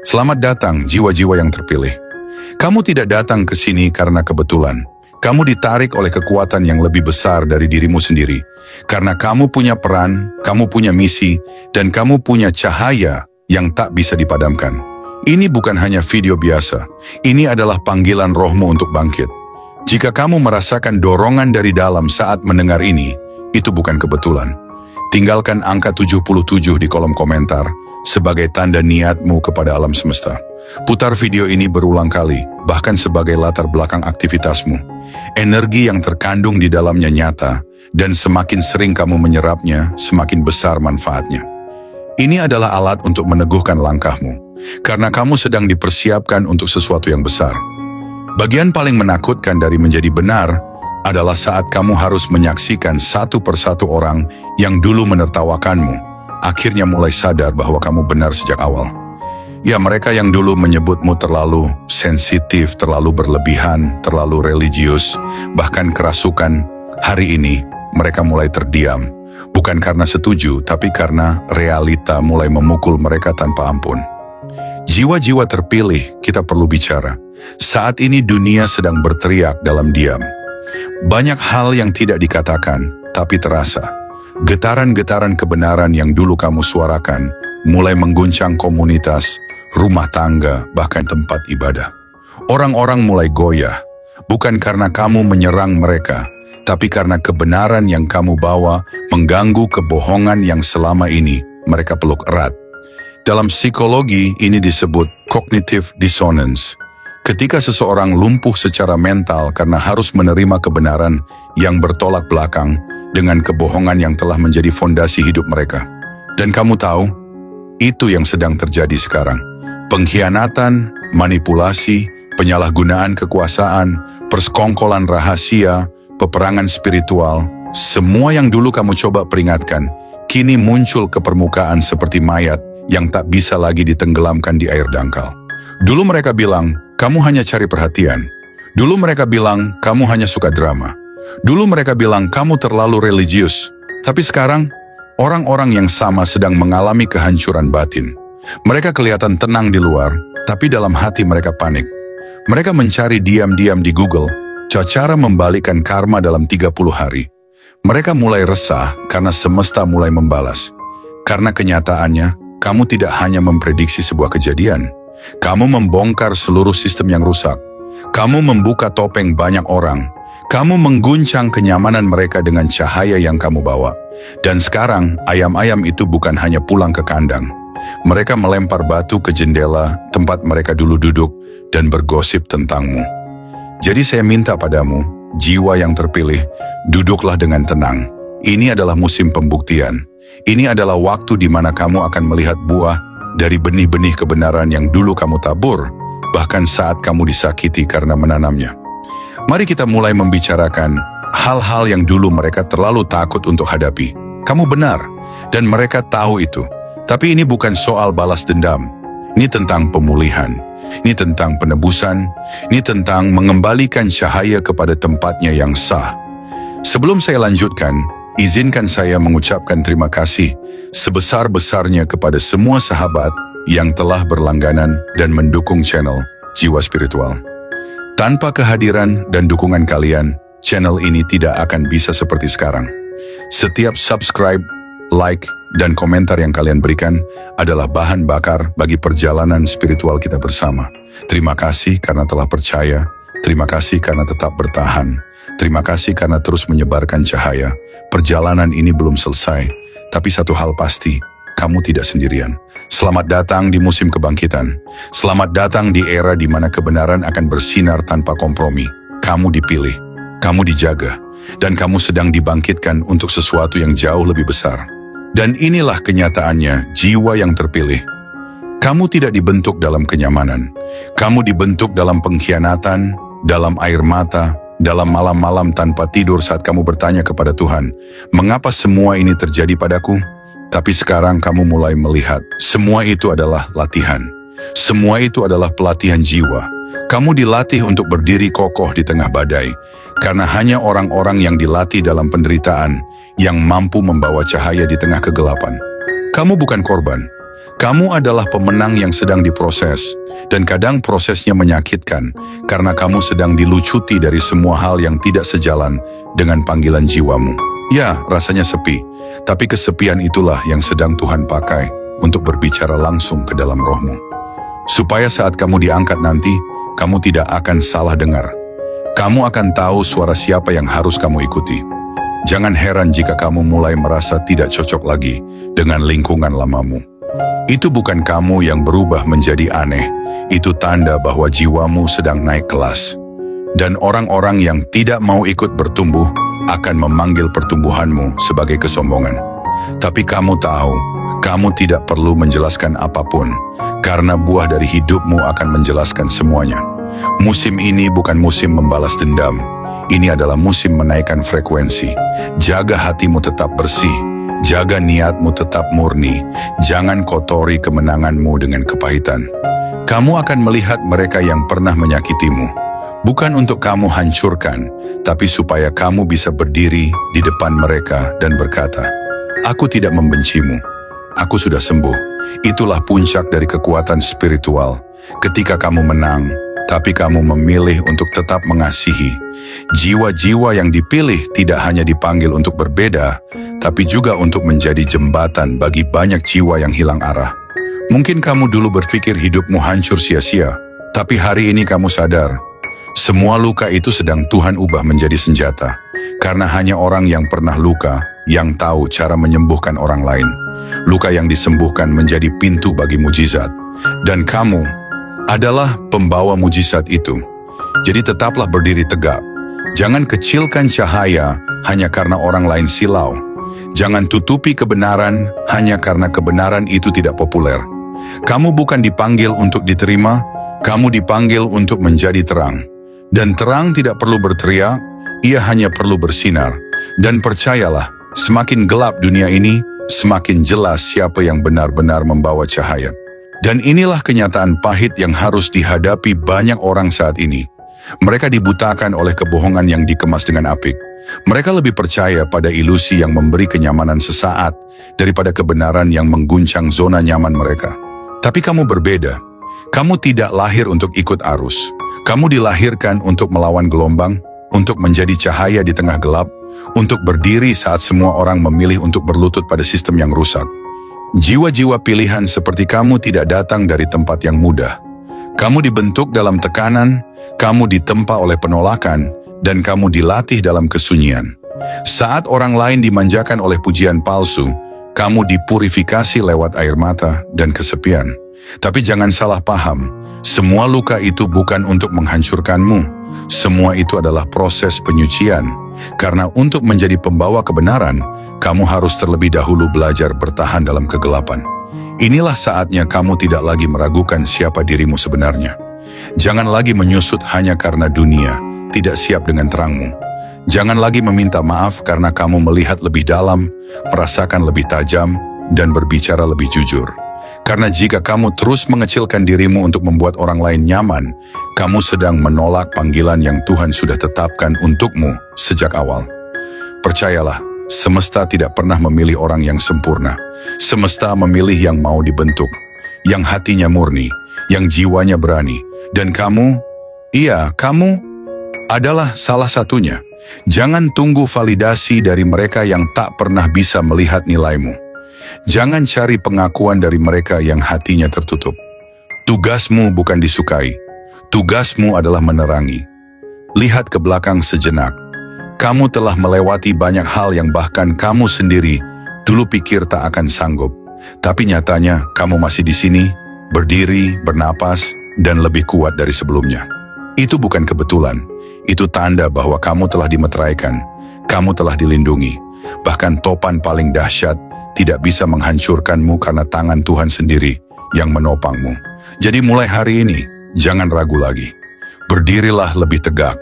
Selamat datang jiwa-jiwa yang terpilih. Kamu tidak datang ke sini karena kebetulan. Kamu ditarik oleh kekuatan yang lebih besar dari dirimu sendiri. Karena kamu punya peran, kamu punya misi, dan kamu punya cahaya yang tak bisa dipadamkan. Ini bukan hanya video biasa. Ini adalah panggilan rohmu untuk bangkit. Jika kamu merasakan dorongan dari dalam saat mendengar ini, itu bukan kebetulan. Tinggalkan angka 77 di kolom komentar sebagai tanda niatmu kepada alam semesta. Putar video ini berulang kali, bahkan sebagai latar belakang aktivitasmu. Energi yang terkandung di dalamnya nyata, dan semakin sering kamu menyerapnya, semakin besar manfaatnya. Ini adalah alat untuk meneguhkan langkahmu, karena kamu sedang dipersiapkan untuk sesuatu yang besar. Bagian paling menakutkan dari menjadi benar adalah saat kamu harus menyaksikan satu persatu orang yang dulu menertawakanmu, akhirnya mulai sadar bahwa kamu benar sejak awal. Ya, mereka yang dulu menyebutmu terlalu sensitif, terlalu berlebihan, terlalu religius, bahkan kerasukan, hari ini mereka mulai terdiam. Bukan karena setuju, tapi karena realita mulai memukul mereka tanpa ampun. Jiwa-jiwa terpilih, kita perlu bicara. Saat ini dunia sedang berteriak dalam diam. Banyak hal yang tidak dikatakan, tapi terasa. Getaran-getaran kebenaran yang dulu kamu suarakan mulai mengguncang komunitas, rumah tangga, bahkan tempat ibadah. Orang-orang mulai goyah, bukan karena kamu menyerang mereka, tapi karena kebenaran yang kamu bawa mengganggu kebohongan yang selama ini mereka peluk erat. Dalam psikologi ini disebut cognitive dissonance. Ketika seseorang lumpuh secara mental karena harus menerima kebenaran yang bertolak belakang dengan kebohongan yang telah menjadi fondasi hidup mereka. Dan kamu tahu, itu yang sedang terjadi sekarang. Pengkhianatan, manipulasi, penyalahgunaan kekuasaan, persekongkolan rahasia, peperangan spiritual, semua yang dulu kamu coba peringatkan, kini muncul ke permukaan seperti mayat yang tak bisa lagi ditenggelamkan di air dangkal. Dulu mereka bilang, kamu hanya cari perhatian. Dulu mereka bilang, kamu hanya suka drama. Dulu mereka bilang, kamu terlalu religius. Tapi sekarang, orang-orang yang sama sedang mengalami kehancuran batin. Mereka kelihatan tenang di luar, tapi dalam hati mereka panik. Mereka mencari diam-diam di Google, cara membalikkan karma dalam 30 hari. Mereka mulai resah karena semesta mulai membalas. Karena kenyataannya, kamu tidak hanya memprediksi sebuah kejadian. Kamu membongkar seluruh sistem yang rusak. Kamu membuka topeng banyak orang. Kamu mengguncang kenyamanan mereka dengan cahaya yang kamu bawa. Dan sekarang, ayam-ayam itu bukan hanya pulang ke kandang. Mereka melempar batu ke jendela tempat mereka dulu duduk dan bergosip tentangmu. Jadi saya minta padamu, jiwa yang terpilih, duduklah dengan tenang. Ini adalah musim pembuktian. Ini adalah waktu di mana kamu akan melihat buah dari benih-benih kebenaran yang dulu kamu tabur, bahkan saat kamu disakiti karena menanamnya. Mari kita mulai membicarakan hal-hal yang dulu mereka terlalu takut untuk hadapi. Kamu benar, dan mereka tahu itu. Tapi ini bukan soal balas dendam. Ini tentang pemulihan. Ini tentang penebusan. Ini tentang mengembalikan cahaya kepada tempatnya yang sah. Sebelum saya lanjutkan, izinkan saya mengucapkan terima kasih sebesar-besarnya kepada semua sahabat yang telah berlangganan dan mendukung channel Jiwa Spiritual. Tanpa kehadiran dan dukungan kalian, channel ini tidak akan bisa seperti sekarang. Setiap subscribe, like, dan komentar yang kalian berikan adalah bahan bakar bagi perjalanan spiritual kita bersama. Terima kasih karena telah percaya. Terima kasih karena tetap bertahan. Terima kasih karena terus menyebarkan cahaya. Perjalanan ini belum selesai, tapi satu hal pasti, kamu tidak sendirian. Selamat datang di musim kebangkitan. Selamat datang di era di mana kebenaran akan bersinar tanpa kompromi. Kamu dipilih, kamu dijaga, dan kamu sedang dibangkitkan untuk sesuatu yang jauh lebih besar. Dan inilah kenyataannya, jiwa yang terpilih. Kamu tidak dibentuk dalam kenyamanan. Kamu dibentuk dalam pengkhianatan, dalam air mata, dalam malam-malam tanpa tidur saat kamu bertanya kepada Tuhan, mengapa semua ini terjadi padaku? Tapi sekarang kamu mulai melihat, semua itu adalah latihan. Semua itu adalah pelatihan jiwa. Kamu dilatih untuk berdiri kokoh di tengah badai, karena hanya orang-orang yang dilatih dalam penderitaan yang mampu membawa cahaya di tengah kegelapan. Kamu bukan korban. Kamu adalah pemenang yang sedang diproses, dan kadang prosesnya menyakitkan karena kamu sedang dilucuti dari semua hal yang tidak sejalan dengan panggilan jiwamu. Ya, rasanya sepi, tapi kesepian itulah yang sedang Tuhan pakai untuk berbicara langsung ke dalam rohmu. Supaya saat kamu diangkat nanti, kamu tidak akan salah dengar. Kamu akan tahu suara siapa yang harus kamu ikuti. Jangan heran jika kamu mulai merasa tidak cocok lagi dengan lingkungan lamamu. Itu bukan kamu yang berubah menjadi aneh, itu tanda bahwa jiwamu sedang naik kelas. Dan orang-orang yang tidak mau ikut bertumbuh akan memanggil pertumbuhanmu sebagai kesombongan. Tapi kamu tahu, kamu tidak perlu menjelaskan apapun, karena buah dari hidupmu akan menjelaskan semuanya. Musim ini bukan musim membalas dendam, ini adalah musim menaikkan frekuensi. Jaga hatimu tetap bersih. Jaga niatmu tetap murni, jangan kotori kemenanganmu dengan kepahitan. Kamu akan melihat mereka yang pernah menyakitimu, bukan untuk kamu hancurkan, tapi supaya kamu bisa berdiri di depan mereka dan berkata, "Aku tidak membencimu, aku sudah sembuh." Itulah puncak dari kekuatan spiritual. Ketika kamu menang, tapi kamu memilih untuk tetap mengasihi. Jiwa-jiwa yang dipilih tidak hanya dipanggil untuk berbeda, tapi juga untuk menjadi jembatan bagi banyak jiwa yang hilang arah. Mungkin kamu dulu berpikir hidupmu hancur sia-sia, tapi hari ini kamu sadar, semua luka itu sedang Tuhan ubah menjadi senjata. Karena hanya orang yang pernah luka, yang tahu cara menyembuhkan orang lain. Luka yang disembuhkan menjadi pintu bagi mujizat. Dan kamu adalah pembawa mujizat itu. Jadi tetaplah berdiri tegak. Jangan kecilkan cahaya hanya karena orang lain silau. Jangan tutupi kebenaran hanya karena kebenaran itu tidak populer. Kamu bukan dipanggil untuk diterima, kamu dipanggil untuk menjadi terang. Dan terang tidak perlu berteriak, ia hanya perlu bersinar. Dan percayalah, semakin gelap dunia ini, semakin jelas siapa yang benar-benar membawa cahaya. Dan inilah kenyataan pahit yang harus dihadapi banyak orang saat ini. Mereka dibutakan oleh kebohongan yang dikemas dengan apik. Mereka lebih percaya pada ilusi yang memberi kenyamanan sesaat daripada kebenaran yang mengguncang zona nyaman mereka. Tapi kamu berbeda. Kamu tidak lahir untuk ikut arus. Kamu dilahirkan untuk melawan gelombang, untuk menjadi cahaya di tengah gelap, untuk berdiri saat semua orang memilih untuk berlutut pada sistem yang rusak. Jiwa-jiwa pilihan seperti kamu tidak datang dari tempat yang mudah. Kamu dibentuk dalam tekanan, kamu ditempa oleh penolakan, dan kamu dilatih dalam kesunyian. Saat orang lain dimanjakan oleh pujian palsu, kamu dipurifikasi lewat air mata dan kesepian. Tapi jangan salah paham, semua luka itu bukan untuk menghancurkanmu. Semua itu adalah proses penyucian. Karena untuk menjadi pembawa kebenaran, kamu harus terlebih dahulu belajar bertahan dalam kegelapan. Inilah saatnya kamu tidak lagi meragukan siapa dirimu sebenarnya. Jangan lagi menyusut hanya karena dunia tidak siap dengan terangmu. Jangan lagi meminta maaf karena kamu melihat lebih dalam, merasakan lebih tajam, dan berbicara lebih jujur. Karena jika kamu terus mengecilkan dirimu untuk membuat orang lain nyaman, kamu sedang menolak panggilan yang Tuhan sudah tetapkan untukmu sejak awal. Percayalah, semesta tidak pernah memilih orang yang sempurna. Semesta memilih yang mau dibentuk, yang hatinya murni, yang jiwanya berani. Dan kamu, kamu adalah salah satunya. Jangan tunggu validasi dari mereka yang tak pernah bisa melihat nilaimu. Jangan cari pengakuan dari mereka yang hatinya tertutup. Tugasmu bukan disukai. Tugasmu adalah menerangi. Lihat ke belakang sejenak. Kamu telah melewati banyak hal yang bahkan kamu sendiri dulu pikir tak akan sanggup. Tapi nyatanya kamu masih di sini, berdiri, bernapas, dan lebih kuat dari sebelumnya. Itu bukan kebetulan. Itu tanda bahwa kamu telah dimeteraikan. Kamu telah dilindungi. Bahkan topan paling dahsyat tidak bisa menghancurkanmu karena tangan Tuhan sendiri yang menopangmu. Jadi mulai hari ini, jangan ragu lagi. Berdirilah lebih tegak.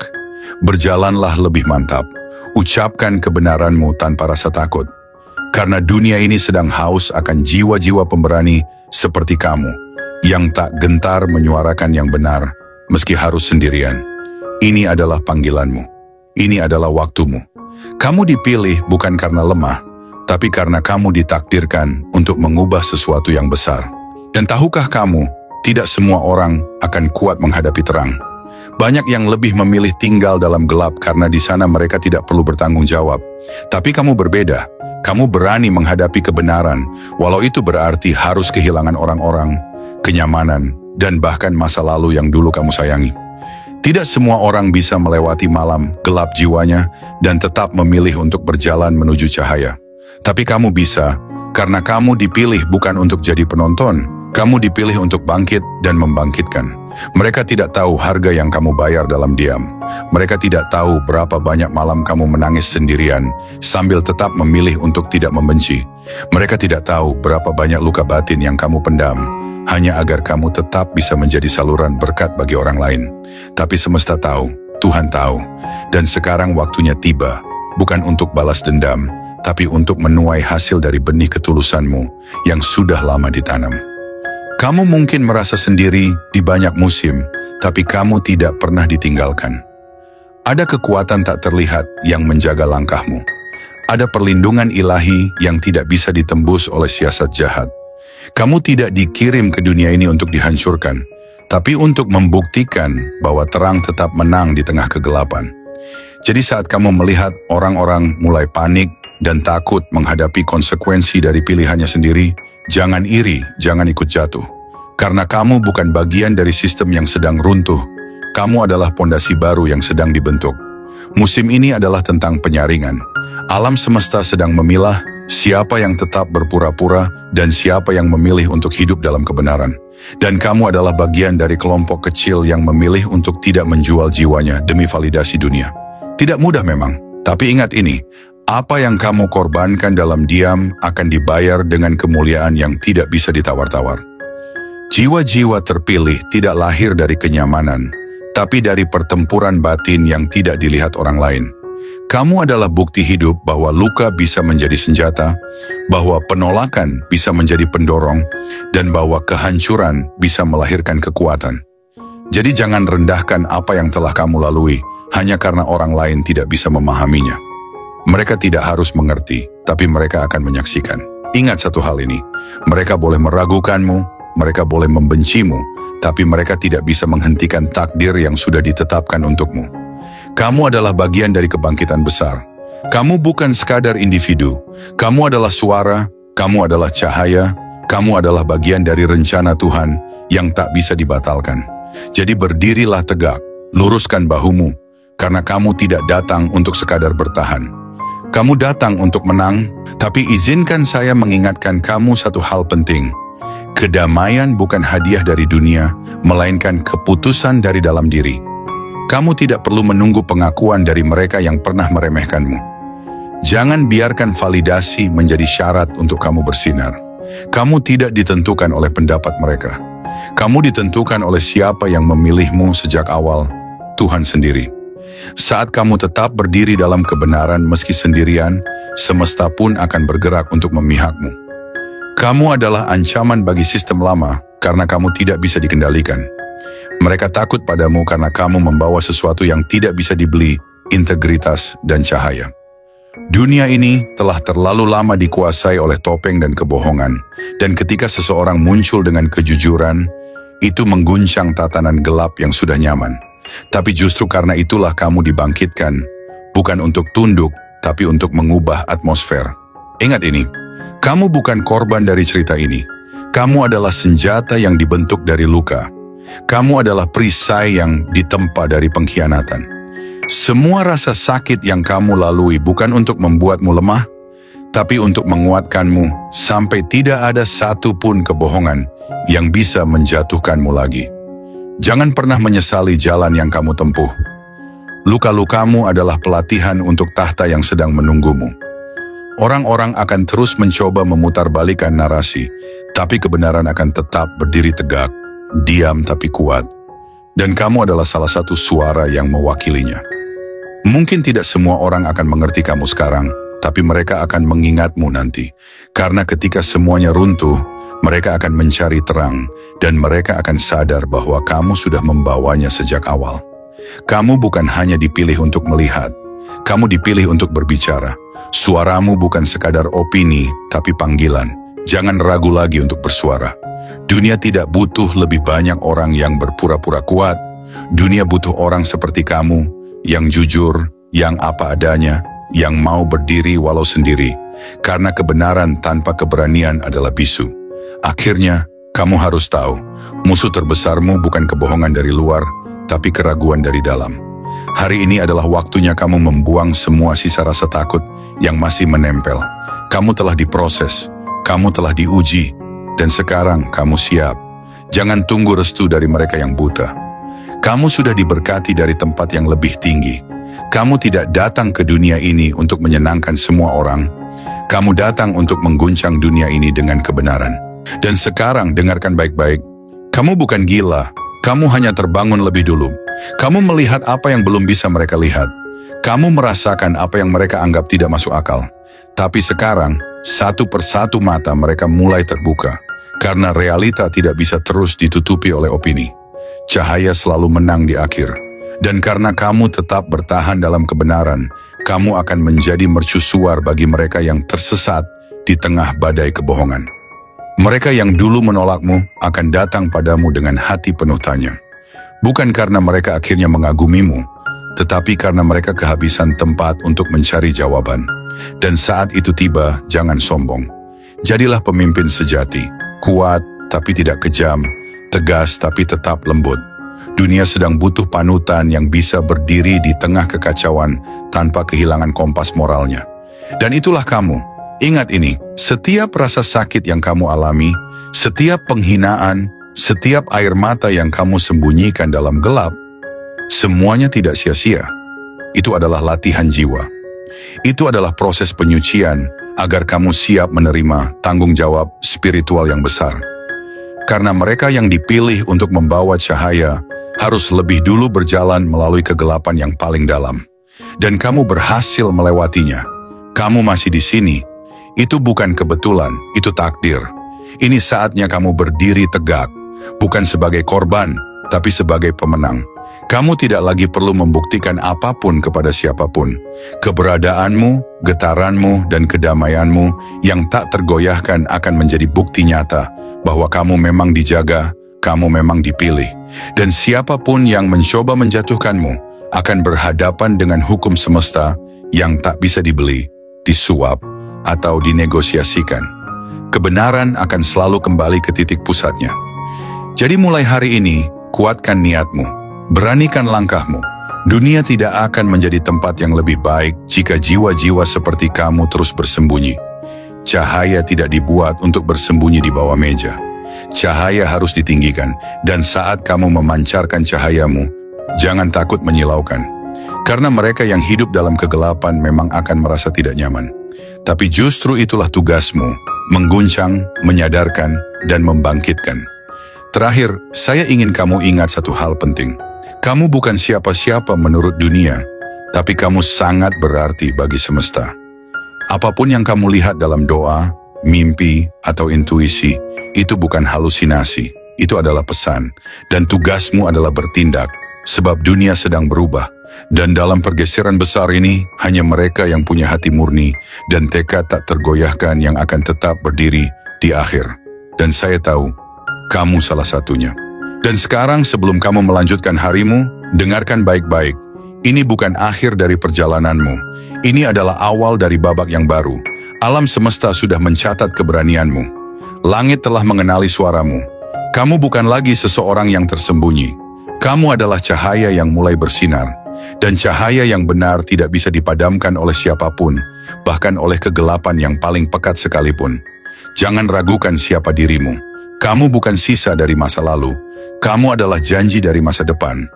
Berjalanlah lebih mantap. Ucapkan kebenaranmu tanpa rasa takut. Karena dunia ini sedang haus akan jiwa-jiwa pemberani seperti kamu, yang tak gentar menyuarakan yang benar, meski harus sendirian. Ini adalah panggilanmu. Ini adalah waktumu. Kamu dipilih bukan karena lemah, tapi karena kamu ditakdirkan untuk mengubah sesuatu yang besar. Dan tahukah kamu, tidak semua orang akan kuat menghadapi terang. Banyak yang lebih memilih tinggal dalam gelap karena di sana mereka tidak perlu bertanggung jawab. Tapi kamu berbeda. Kamu berani menghadapi kebenaran, walau itu berarti harus kehilangan orang-orang, kenyamanan, dan bahkan masa lalu yang dulu kamu sayangi. Tidak semua orang bisa melewati malam gelap jiwanya dan tetap memilih untuk berjalan menuju cahaya. Tapi kamu bisa, karena kamu dipilih bukan untuk jadi penonton. Kamu dipilih untuk bangkit dan membangkitkan. Mereka tidak tahu harga yang kamu bayar dalam diam. Mereka tidak tahu berapa banyak malam kamu menangis sendirian sambil tetap memilih untuk tidak membenci. Mereka tidak tahu berapa banyak luka batin yang kamu pendam hanya agar kamu tetap bisa menjadi saluran berkat bagi orang lain. Tapi semesta tahu, Tuhan tahu, dan sekarang waktunya tiba, bukan untuk balas dendam, tapi untuk menuai hasil dari benih ketulusanmu yang sudah lama ditanam. Kamu mungkin merasa sendiri di banyak musim, tapi kamu tidak pernah ditinggalkan. Ada kekuatan tak terlihat yang menjaga langkahmu. Ada perlindungan ilahi yang tidak bisa ditembus oleh siasat jahat. Kamu tidak dikirim ke dunia ini untuk dihancurkan, tapi untuk membuktikan bahwa terang tetap menang di tengah kegelapan. Jadi saat kamu melihat orang-orang mulai panik dan takut menghadapi konsekuensi dari pilihannya sendiri, jangan iri, jangan ikut jatuh. Karena kamu bukan bagian dari sistem yang sedang runtuh. Kamu adalah pondasi baru yang sedang dibentuk. Musim ini adalah tentang penyaringan. Alam semesta sedang memilah siapa yang tetap berpura-pura dan siapa yang memilih untuk hidup dalam kebenaran. Dan kamu adalah bagian dari kelompok kecil yang memilih untuk tidak menjual jiwanya demi validasi dunia. Tidak mudah memang, tapi ingat ini. Apa yang kamu korbankan dalam diam akan dibayar dengan kemuliaan yang tidak bisa ditawar-tawar. Jiwa-jiwa terpilih tidak lahir dari kenyamanan, tapi dari pertempuran batin yang tidak dilihat orang lain. Kamu adalah bukti hidup bahwa luka bisa menjadi senjata, bahwa penolakan bisa menjadi pendorong, dan bahwa kehancuran bisa melahirkan kekuatan. Jadi jangan rendahkan apa yang telah kamu lalui hanya karena orang lain tidak bisa memahaminya. Mereka tidak harus mengerti, tapi mereka akan menyaksikan. Ingat satu hal ini, mereka boleh meragukanmu, mereka boleh membencimu, tapi mereka tidak bisa menghentikan takdir yang sudah ditetapkan untukmu. Kamu adalah bagian dari kebangkitan besar. Kamu bukan sekadar individu, kamu adalah suara, kamu adalah cahaya, kamu adalah bagian dari rencana Tuhan yang tak bisa dibatalkan. Jadi berdirilah tegak, luruskan bahumu, karena kamu tidak datang untuk sekadar bertahan. Kamu datang untuk menang, tapi izinkan saya mengingatkan kamu satu hal penting. Kedamaian bukan hadiah dari dunia, melainkan keputusan dari dalam diri. Kamu tidak perlu menunggu pengakuan dari mereka yang pernah meremehkanmu. Jangan biarkan validasi menjadi syarat untuk kamu bersinar. Kamu tidak ditentukan oleh pendapat mereka. Kamu ditentukan oleh siapa yang memilihmu sejak awal, Tuhan sendiri. Saat kamu tetap berdiri dalam kebenaran meski sendirian, semesta pun akan bergerak untuk memihakmu. Kamu adalah ancaman bagi sistem lama karena kamu tidak bisa dikendalikan. Mereka takut padamu karena kamu membawa sesuatu yang tidak bisa dibeli, integritas dan cahaya. Dunia ini telah terlalu lama dikuasai oleh topeng dan kebohongan, dan ketika seseorang muncul dengan kejujuran, itu mengguncang tatanan gelap yang sudah nyaman. Tapi justru karena itulah kamu dibangkitkan, bukan untuk tunduk, tapi untuk mengubah atmosfer. Ingat ini, kamu bukan korban dari cerita ini. Kamu adalah senjata yang dibentuk dari luka. Kamu adalah perisai yang ditempa dari pengkhianatan. Semua rasa sakit yang kamu lalui bukan untuk membuatmu lemah, tapi untuk menguatkanmu sampai tidak ada satu pun kebohongan yang bisa menjatuhkanmu lagi. Jangan pernah menyesali jalan yang kamu tempuh. Luka-lukamu adalah pelatihan untuk tahta yang sedang menunggumu. Orang-orang akan terus mencoba memutarbalikkan narasi, tapi kebenaran akan tetap berdiri tegak, diam tapi kuat. Dan kamu adalah salah satu suara yang mewakilinya. Mungkin tidak semua orang akan mengerti kamu sekarang, tapi mereka akan mengingatmu nanti. Karena ketika semuanya runtuh, mereka akan mencari terang, dan mereka akan sadar bahwa kamu sudah membawanya sejak awal. Kamu bukan hanya dipilih untuk melihat, kamu dipilih untuk berbicara. Suaramu bukan sekadar opini, tapi panggilan. Jangan ragu lagi untuk bersuara. Dunia tidak butuh lebih banyak orang yang berpura-pura kuat. Dunia butuh orang seperti kamu, yang jujur, yang apa adanya, yang mau berdiri walau sendiri. Karena kebenaran tanpa keberanian adalah bisu. Akhirnya, kamu harus tahu, musuh terbesarmu bukan kebohongan dari luar, tapi keraguan dari dalam. Hari ini adalah waktunya kamu membuang semua sisa rasa takut yang masih menempel. Kamu telah diproses, kamu telah diuji, dan sekarang kamu siap. Jangan tunggu restu dari mereka yang buta. Kamu sudah diberkati dari tempat yang lebih tinggi. Kamu tidak datang ke dunia ini untuk menyenangkan semua orang. Kamu datang untuk mengguncang dunia ini dengan kebenaran. Dan sekarang dengarkan baik-baik. Kamu bukan gila. Kamu hanya terbangun lebih dulu. Kamu melihat apa yang belum bisa mereka lihat. Kamu merasakan apa yang mereka anggap tidak masuk akal. Tapi sekarang, satu persatu mata mereka mulai terbuka. Karena realita tidak bisa terus ditutupi oleh opini. Cahaya selalu menang di akhir. Dan karena kamu tetap bertahan dalam kebenaran, kamu akan menjadi mercusuar bagi mereka yang tersesat di tengah badai kebohongan. Mereka yang dulu menolakmu akan datang padamu dengan hati penuh tanya. Bukan karena mereka akhirnya mengagumimu, tetapi karena mereka kehabisan tempat untuk mencari jawaban. Dan saat itu tiba, jangan sombong. Jadilah pemimpin sejati, kuat tapi tidak kejam, tegas tapi tetap lembut. Dunia sedang butuh panutan yang bisa berdiri di tengah kekacauan tanpa kehilangan kompas moralnya. Dan itulah kamu. Ingat ini, setiap rasa sakit yang kamu alami, setiap penghinaan, setiap air mata yang kamu sembunyikan dalam gelap, semuanya tidak sia-sia. Itu adalah latihan jiwa. Itu adalah proses penyucian agar kamu siap menerima tanggung jawab spiritual yang besar. Karena mereka yang dipilih untuk membawa cahaya harus lebih dulu berjalan melalui kegelapan yang paling dalam. Dan kamu berhasil melewatinya. Kamu masih di sini. Itu bukan kebetulan, itu takdir. Ini saatnya kamu berdiri tegak, bukan sebagai korban, tapi sebagai pemenang. Kamu tidak lagi perlu membuktikan apapun kepada siapapun. Keberadaanmu, getaranmu, dan kedamaianmu yang tak tergoyahkan akan menjadi bukti nyata bahwa kamu memang dijaga, kamu memang dipilih. Dan siapapun yang mencoba menjatuhkanmu akan berhadapan dengan hukum semesta yang tak bisa dibeli, disuap, atau dinegosiasikan. Kebenaran akan selalu kembali ke titik pusatnya. Jadi mulai hari ini, kuatkan niatmu, beranikan langkahmu. Dunia tidak akan menjadi tempat yang lebih baik jika jiwa-jiwa seperti kamu terus bersembunyi. Cahaya tidak dibuat untuk bersembunyi di bawah meja. Cahaya harus ditinggikan, dan saat kamu memancarkan cahayamu, jangan takut menyilaukan. Karena mereka yang hidup dalam kegelapan memang akan merasa tidak nyaman. Tapi justru itulah tugasmu, mengguncang, menyadarkan, dan membangkitkan. Terakhir, saya ingin kamu ingat satu hal penting. Kamu bukan siapa-siapa menurut dunia, tapi kamu sangat berarti bagi semesta. Apapun yang kamu lihat dalam doa, mimpi, atau intuisi, itu bukan halusinasi, itu adalah pesan. Dan tugasmu adalah bertindak, sebab dunia sedang berubah. Dan dalam pergeseran besar ini, hanya mereka yang punya hati murni dan tekad tak tergoyahkan yang akan tetap berdiri di akhir. Dan saya tahu, kamu salah satunya. Dan sekarang sebelum kamu melanjutkan harimu, dengarkan baik-baik. Ini bukan akhir dari perjalananmu. Ini adalah awal dari babak yang baru. Alam semesta sudah mencatat keberanianmu. Langit telah mengenali suaramu. Kamu bukan lagi seseorang yang tersembunyi. Kamu adalah cahaya yang mulai bersinar. Dan cahaya yang benar tidak bisa dipadamkan oleh siapapun, bahkan oleh kegelapan yang paling pekat sekalipun. Jangan ragukan siapa dirimu. Kamu bukan sisa dari masa lalu. Kamu adalah janji dari masa depan.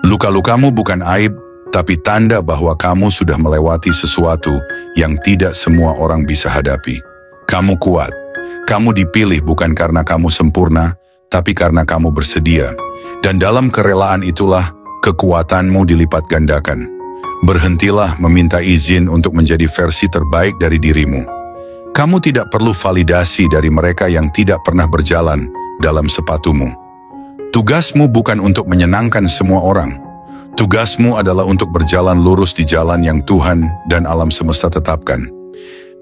Luka-lukamu bukan aib, tapi tanda bahwa kamu sudah melewati sesuatu yang tidak semua orang bisa hadapi. Kamu kuat. Kamu dipilih bukan karena kamu sempurna, tapi karena kamu bersedia. Dan dalam kerelaan itulah, kekuatanmu dilipat gandakan. Berhentilah meminta izin untuk menjadi versi terbaik dari dirimu. Kamu tidak perlu validasi dari mereka yang tidak pernah berjalan dalam sepatumu. Tugasmu bukan untuk menyenangkan semua orang. Tugasmu adalah untuk berjalan lurus di jalan yang Tuhan dan alam semesta tetapkan.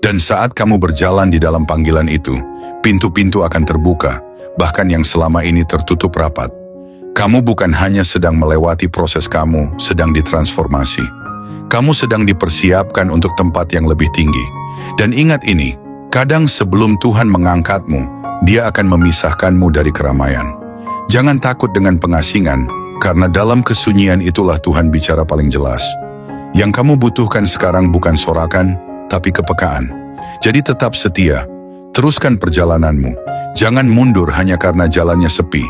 Dan saat kamu berjalan di dalam panggilan itu, pintu-pintu akan terbuka. bahkan yang selama ini tertutup rapat. Kamu bukan hanya sedang melewati proses, kamu sedang ditransformasi. Kamu sedang dipersiapkan untuk tempat yang lebih tinggi. Dan ingat ini, kadang sebelum Tuhan mengangkatmu, Dia akan memisahkanmu dari keramaian. Jangan takut dengan pengasingan, karena dalam kesunyian itulah Tuhan bicara paling jelas. Yang kamu butuhkan sekarang bukan sorakan, tapi kepekaan. Jadi tetap setia, teruskan perjalananmu. Jangan mundur hanya karena jalannya sepi,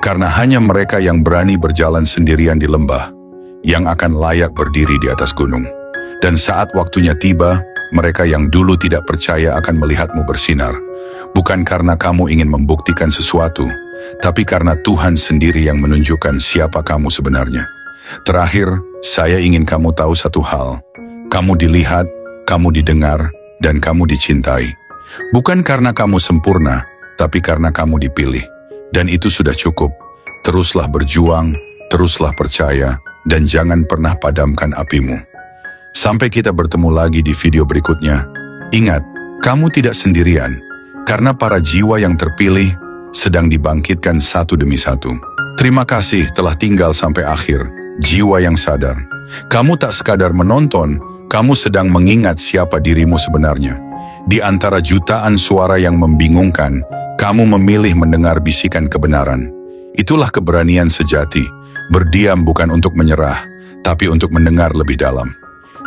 karena hanya mereka yang berani berjalan sendirian di lembah, yang akan layak berdiri di atas gunung. Dan saat waktunya tiba, mereka yang dulu tidak percaya akan melihatmu bersinar. Bukan karena kamu ingin membuktikan sesuatu, tapi karena Tuhan sendiri yang menunjukkan siapa kamu sebenarnya. Terakhir, saya ingin kamu tahu satu hal. Kamu dilihat, kamu didengar, dan kamu dicintai. Bukan karena kamu sempurna, tapi karena kamu dipilih. Dan itu sudah cukup. Teruslah berjuang, teruslah percaya, dan jangan pernah padamkan apimu. Sampai kita bertemu lagi di video berikutnya. Ingat, kamu tidak sendirian, karena para jiwa yang terpilih sedang dibangkitkan satu demi satu. Terima kasih telah tinggal sampai akhir, jiwa yang sadar. Kamu tak sekadar menonton, kamu sedang mengingat siapa dirimu sebenarnya. Di antara jutaan suara yang membingungkan, kamu memilih mendengar bisikan kebenaran. Itulah keberanian sejati, berdiam bukan untuk menyerah, tapi untuk mendengar lebih dalam.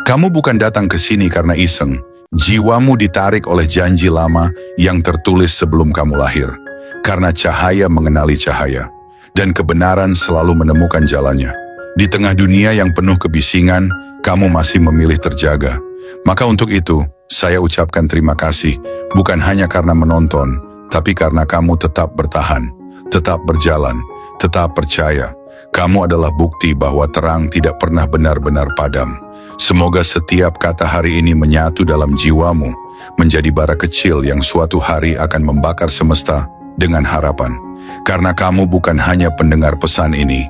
Kamu bukan datang ke sini karena iseng. Jiwamu ditarik oleh janji lama yang tertulis sebelum kamu lahir. Karena cahaya mengenali cahaya, dan kebenaran selalu menemukan jalannya. Di tengah dunia yang penuh kebisingan, kamu masih memilih terjaga. Maka untuk itu, saya ucapkan terima kasih, bukan hanya karena menonton, tapi karena kamu tetap bertahan, tetap berjalan, tetap percaya. Kamu adalah bukti bahwa terang tidak pernah benar-benar padam. Semoga setiap kata hari ini menyatu dalam jiwamu, menjadi bara kecil yang suatu hari akan membakar semesta dengan harapan. Karena kamu bukan hanya pendengar pesan ini,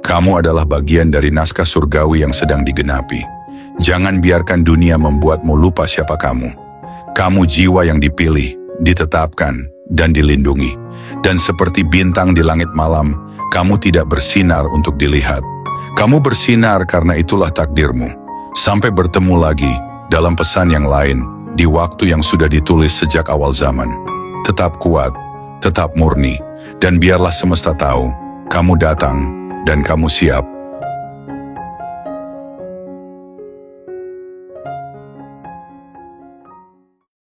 kamu adalah bagian dari naskah surgawi yang sedang digenapi. Jangan biarkan dunia membuatmu lupa siapa kamu. Kamu jiwa yang dipilih, ditetapkan, dan dilindungi. Dan seperti bintang di langit malam, kamu tidak bersinar untuk dilihat. Kamu bersinar karena itulah takdirmu. Sampai bertemu lagi dalam pesan yang lain, di waktu yang sudah ditulis sejak awal zaman. Tetap kuat, tetap murni, dan biarlah semesta tahu, kamu datang dan kamu siap.